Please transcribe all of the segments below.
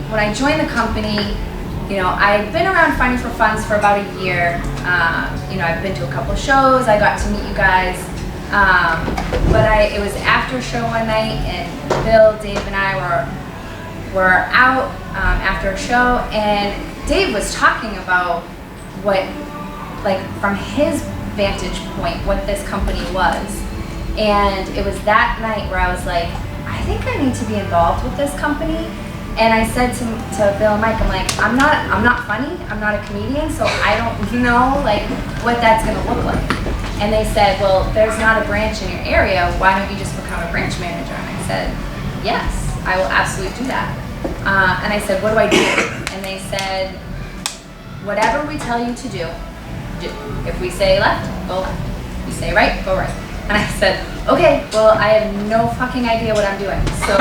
when I joined the company, you know, I'd been around Funny for Funds for about a year. You know, I've been to a couple shows. I got to meet you guys. But it was after a show one night, and Bill, Dave, and I were out after a show, and Dave was talking about what, like, from his vantage point, what this company was. And it was that night where I was like, I think I need to be involved with this company. And I said to Bill and Mike, I'm like, I'm not funny, I'm not a comedian, so I don't know like what that's gonna look like. And they said, well, there's not a branch in your area, why don't you just become a branch manager? And I said, yes, I will absolutely do that. And I said, what do I do? And they said, whatever we tell you to do. If we say left, go left. If we say right, go right. And I said, okay, well, I have no fucking idea what I'm doing. So,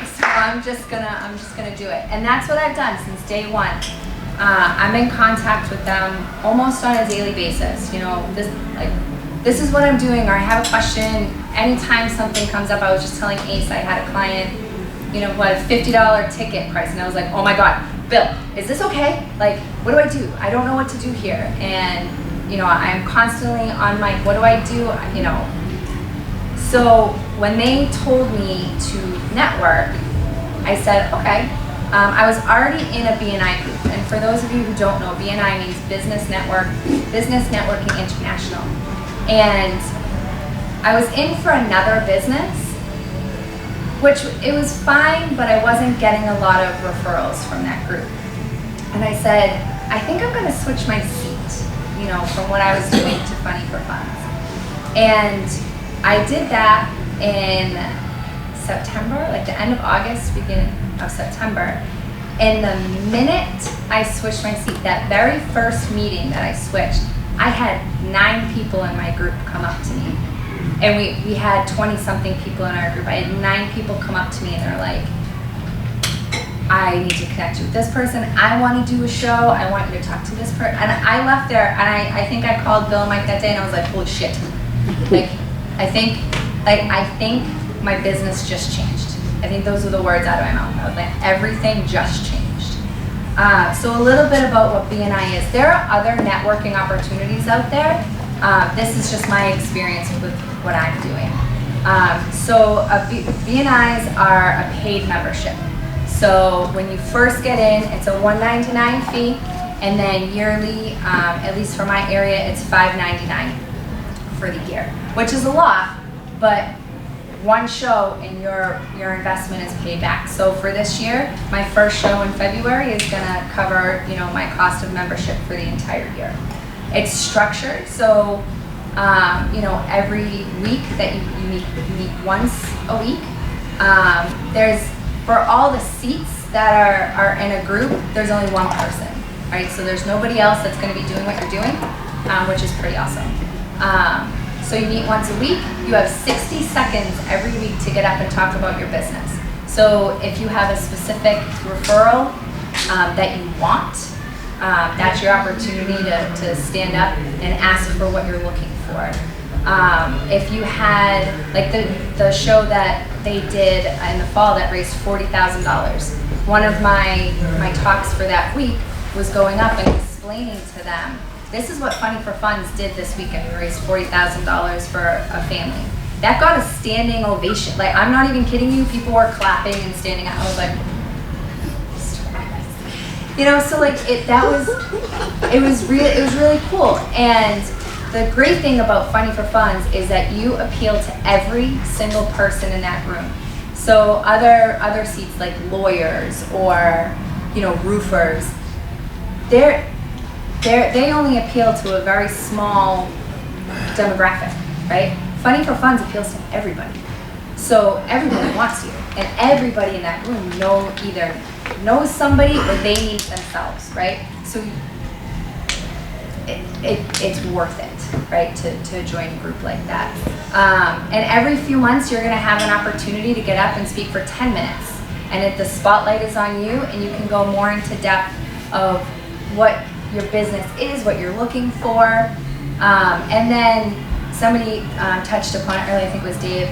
so I'm just gonna do it. And that's what I've done since day one. I'm in contact with them almost on a daily basis. You know, this is what I'm doing, or I have a question. Anytime something comes up, I was just telling Ace, I had a client, you know, what, a $50 ticket price, and I was like, oh my God, Bill, is this okay? Like, what do I do? I don't know what to do here. And, you know, I'm constantly on my, what do I do? You know, so when they told me to network, I said, okay. I was already in a BNI group, and for those of you who don't know, BNI means Business Networking International. And I was in for another business, which it was fine, but I wasn't getting a lot of referrals from that group. And I said, I think I'm gonna switch my seat, you know, from what I was doing to Funny for Funds. And I did that in September, like the end of August, beginning of September. And the minute I switched my seat, that very first meeting that I switched, I had 9 people in my group come up to me. And we had 20-something people in our group. I had 9 people come up to me and they're like, I need to connect you with this person. I want to do a show. I want you to talk to this person. And I left there, and I think I called Bill and Mike that day, and I was like, holy shit. Like, I think my business just changed. I think those are the words out of my mouth. I was like, everything just changed. So a little bit about what BNI is. There are other networking opportunities out there. This is just my experience with what I'm doing. So BNIs are a paid membership. So when you first get in, it's a $199 fee, and then yearly, at least for my area, it's $599 for the year, which is a lot, but one show and your investment is paid back. So for this year, my first show in February is gonna cover, you know, my cost of membership for the entire year. It's structured, so you know, every week that you meet once a week. There's, for all the seats that are in a group, there's only one person, right? So there's nobody else that's gonna be doing what you're doing, which is pretty awesome. So you meet once a week. You have 60 seconds every week to get up and talk about your business. So if you have a specific referral that you want, that's your opportunity to stand up and ask for what you're looking for. If you had, like the show that they did in the fall that raised $40,000, one of my talks for that week was going up and explaining to them, this is what Funny for Funds did this weekend. We raised $40,000 for a family. That got a standing ovation. Like, I'm not even kidding you. People were clapping and standing up. I was like, you know, so like it was really cool. And the great thing about Funny for Funds is that you appeal to every single person in that room. So other seats like lawyers or, you know, roofers, they only appeal to a very small demographic, right? Funny for Funds appeals to everybody. So everybody wants you, and everybody in that room either knows somebody or they need themselves, right? So it's worth it, right, to join a group like that. And every few months you're gonna have an opportunity to get up and speak for 10 minutes. And if the spotlight is on you, and you can go more into depth of what your business is, what you're looking for. And then somebody touched upon it earlier, I think it was Dave,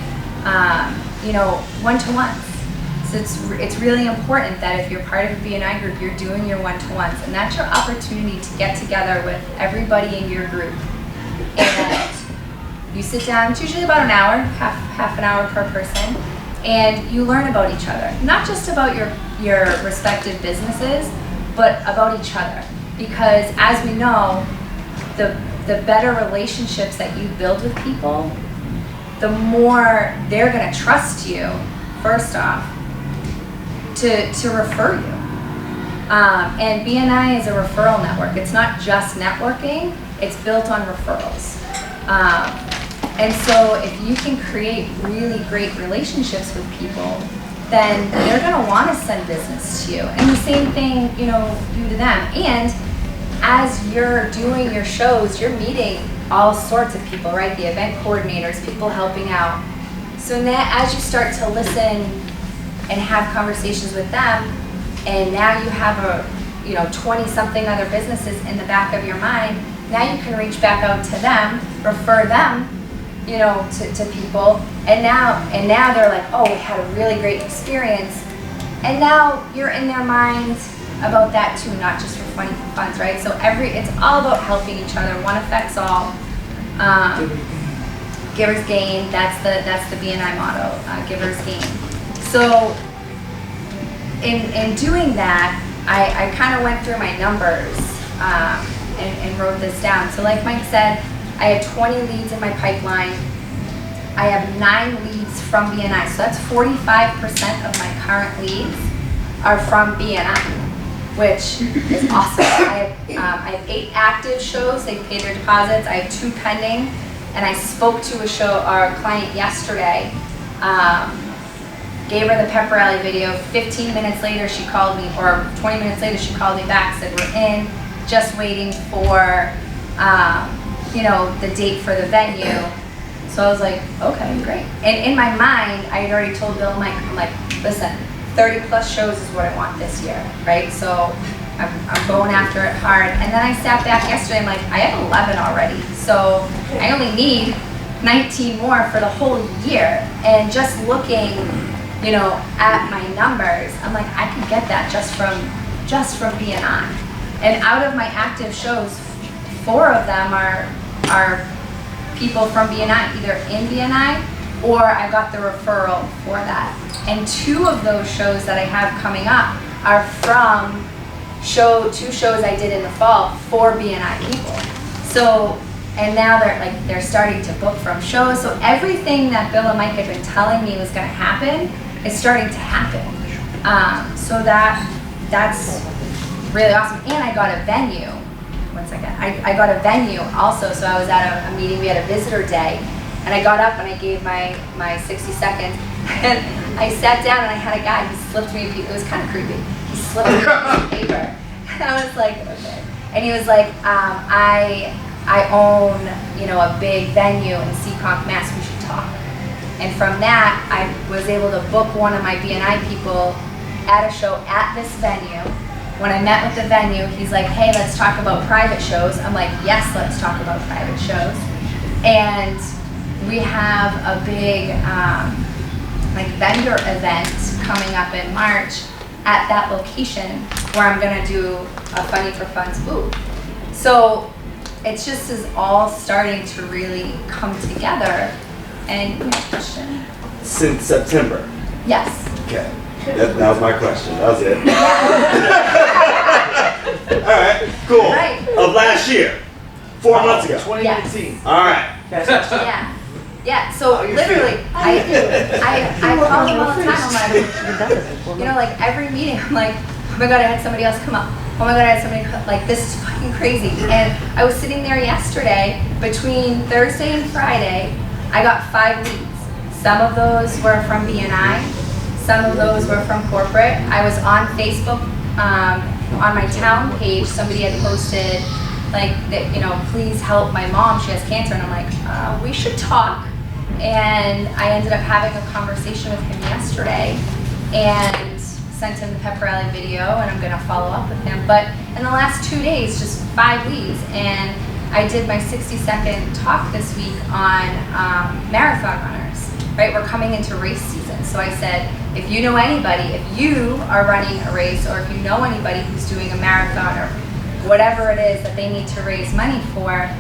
you know, one-to-ones. So it's really important that if you're part of a BNI group, you're doing your one-to-ones, and that's your opportunity to get together with everybody in your group. And you sit down, it's usually about an hour, half an hour per person, and you learn about each other. Not just about your respective businesses, but about each other. Because as we know, the better relationships that you build with people, the more they're gonna trust you, first off, to refer you. And BNI is a referral network. It's not just networking, it's built on referrals. And so if you can create really great relationships with people, then they're gonna wanna send business to you. And the same thing, you do to them. And as you're doing your shows, you're meeting all sorts of people, right? The event coordinators, people helping out. So now as you start to listen and have conversations with them, and now you have 20-something other businesses in the back of your mind, now you can reach back out to them, refer them, to people, and now they're like, oh, we had a really great experience, and now you're in their minds about that too, not just for funds, right? So it's all about helping each other. One affects all. Givers gain. That's the BNI motto. Givers gain. So in doing that, I kind of went through my numbers and wrote this down. So like Mike said, I had 20 leads in my pipeline. I have 9 leads from BNI. So that's 45% of my current leads are from BNI, which is awesome. I have 8 active shows. They paid their deposits. I have 2 pending. And I spoke to our client yesterday. Gave her the pep rally video. 15 minutes later, she called me, or 20 minutes later, she called me back, said, we're in, just waiting for, the date for the venue. So I was like, okay, great. And in my mind, I had already told Bill and Mike, I'm like, listen, 30 plus shows is what I want this year, right? So I'm going after it hard. And then I sat back yesterday, I'm like, I have 11 already. So I only need 19 more for the whole year. And just looking, at my numbers, I'm like, I could get that just from BNI. And out of my active shows, 4 of them are people from BNI, either in BNI or I got the referral for that. And 2 of those shows that I have coming up are from 2 shows I did in the fall for BNI people. So, and now they're starting to book from shows. So everything that Bill and Mike had been telling me was going to happen is starting to happen. So that's really awesome. And I got a venue. One second. I got a venue also. So I was at a meeting. We had a visitor day, and I got up and I gave my 60 seconds. And I sat down and I had a guy. He slipped me. It was kind of creepy. He slipped me a piece of paper, and I was like, okay. And he was like, I own a big venue in Seekonk, Mass. We should talk. And from that, I was able to book one of my BNI people at a show at this venue. When I met with the venue, he's like, hey, let's talk about private shows. I'm like, yes, let's talk about private shows. And we have a big vendor event coming up in March at that location where I'm gonna do a Funny for Funds booth. So it's just is all starting to really come together. And question? Since September? Yes. Okay. That was my question. That was it. All right, cool. Right. Of last year, 4 months ago. 2019. Yes. All right. Yeah. So literally, I call them all the time. I'm like, every meeting, I'm like, oh my God, I had somebody else come up. Oh my God, I had somebody like, this is fucking crazy. And I was sitting there yesterday, between Thursday and Friday, I got 5 leads. Some of those were from BNI. Some of those were from corporate. I was on Facebook, on my town page, somebody had posted please help my mom, she has cancer. And I'm like, we should talk. And I ended up having a conversation with him yesterday and sent him the pep rally video, and I'm gonna follow up with him. But in the last 2 days, just 5 leads. And I did my 60-second talk this week on marathon runners. right? We're coming into race season. So I said, if you know anybody, if you are running a race, or if you know anybody who's doing a marathon or whatever it is that they need to raise money for,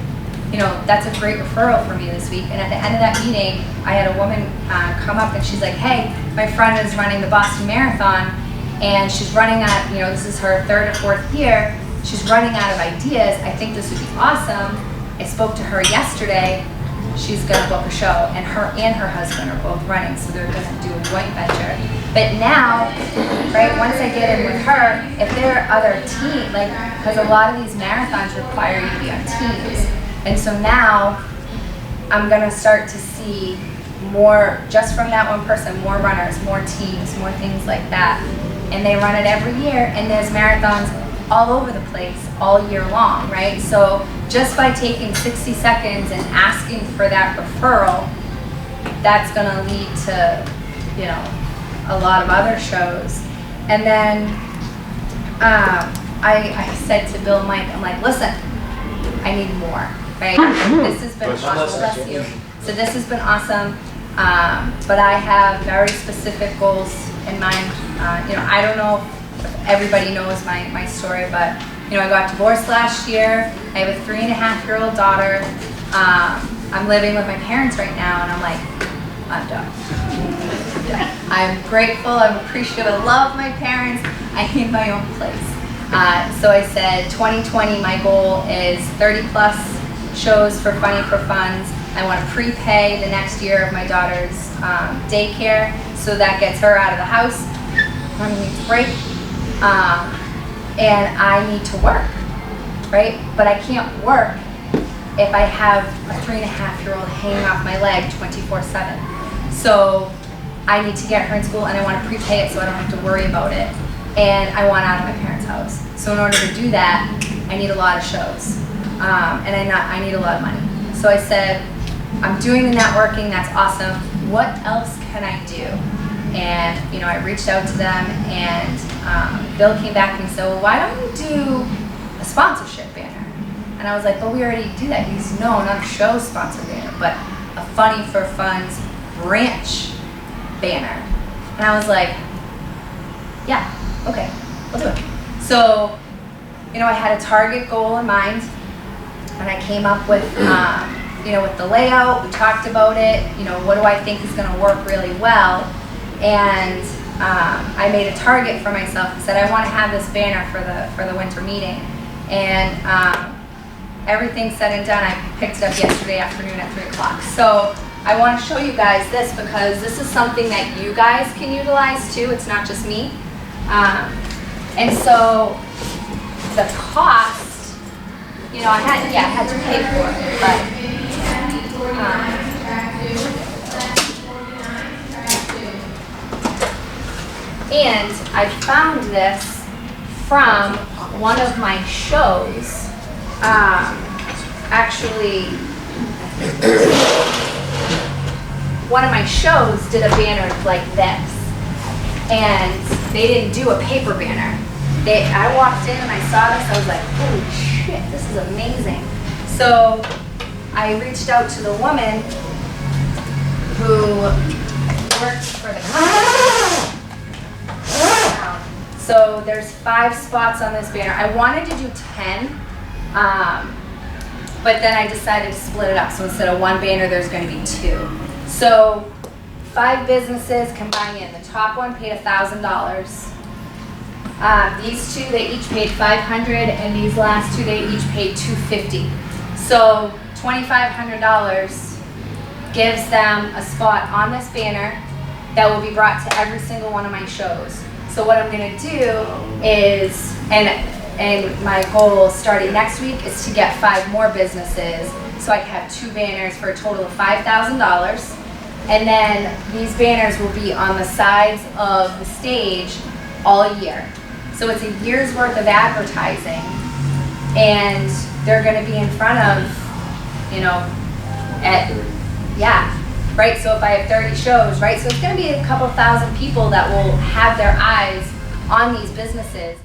you know, that's a great referral for me this week. And at the end of that meeting, I had a woman come up and she's like, hey, my friend is running the Boston Marathon and she's running out, you know, this is her 3rd or 4th year. She's running out of ideas. I think this would be awesome. I spoke to her yesterday. She's gonna book a show, and her husband are both running, so they're gonna do a joint venture. But now, right, once I get in with her, if there are other teams, like, because a lot of these marathons require you to be on teams. And so now, I'm gonna start to see more, just from that one person, more runners, more teams, more things like that. And they run it every year, and there's marathons all over the place, all year long, right? So just by taking 60 seconds and asking for that referral, that's gonna lead to, you know, a lot of other shows. And then I said to Bill and Mike, I'm like, listen, I need more, right? This has been awesome, bless you. So this has been awesome, but I have very specific goals in mind. You know, I don't know if everybody knows my story, but you know, I got divorced last year. I have a 3.5-year-old daughter. I'm living with my parents right now, and I'm like, I'm done. I'm grateful, I'm appreciative, I love my parents. I need my own place. So I said 2020, my goal is 30 plus shows for Funny for Funds. I want to prepay the next year of my daughter's daycare, so that gets her out of the house. Mommy needs a break. And I need to work, right? But I can't work if I have a 3.5-year-old hanging off my leg 24/7. So I need to get her in school, and I want to prepay it so I don't have to worry about it. And I want out of my parents' house. So in order to do that, I need a lot of shows, and I need a lot of money. So I said, I'm doing the networking, that's awesome. What else can I do? And you know, I reached out to them, and Bill came back and said, well, why don't you do a sponsorship banner? And I was like, but we already do that. He's no, not a show sponsor banner, but a Funny for Funds branch banner. And I was like, yeah, okay, we'll do it. So, you know, I had a target goal in mind, and I came up with, you know, with the layout. We talked about it. You know, what do I think is going to work really well? And I made a target for myself and said I want to have this banner for the winter meeting. And everything said and done, I picked it up yesterday afternoon at 3 o'clock. So I want to show you guys this, because this is something that you guys can utilize too. It's not just me. And so the cost, you know, I had to pay for it, but and I found this from one of my shows. Actually, one of my shows did a banner like this, and they didn't do a paper banner. I walked in and I saw this, I was like, holy shit, this is amazing. So I reached out to the woman who works for the company. So there's 5 spots on this banner. I wanted to do 10, but then I decided to split it up. So instead of 1 banner, there's going to be 2. So 5 businesses can buy in. The top one paid $1,000. These 2, they each paid $500, and these last 2, they each paid $250. So $2,500 gives them a spot on this banner that will be brought to every single one of my shows. So what I'm going to do is, and my goal starting next week is to get 5 more businesses, so I can have 2 banners for a total of $5,000. And then these banners will be on the sides of the stage all year. So it's a year's worth of advertising, and they're going to be in front of, you know, right? So if I have 30 shows, right? So it's going to be a couple thousand people that will have their eyes on these businesses.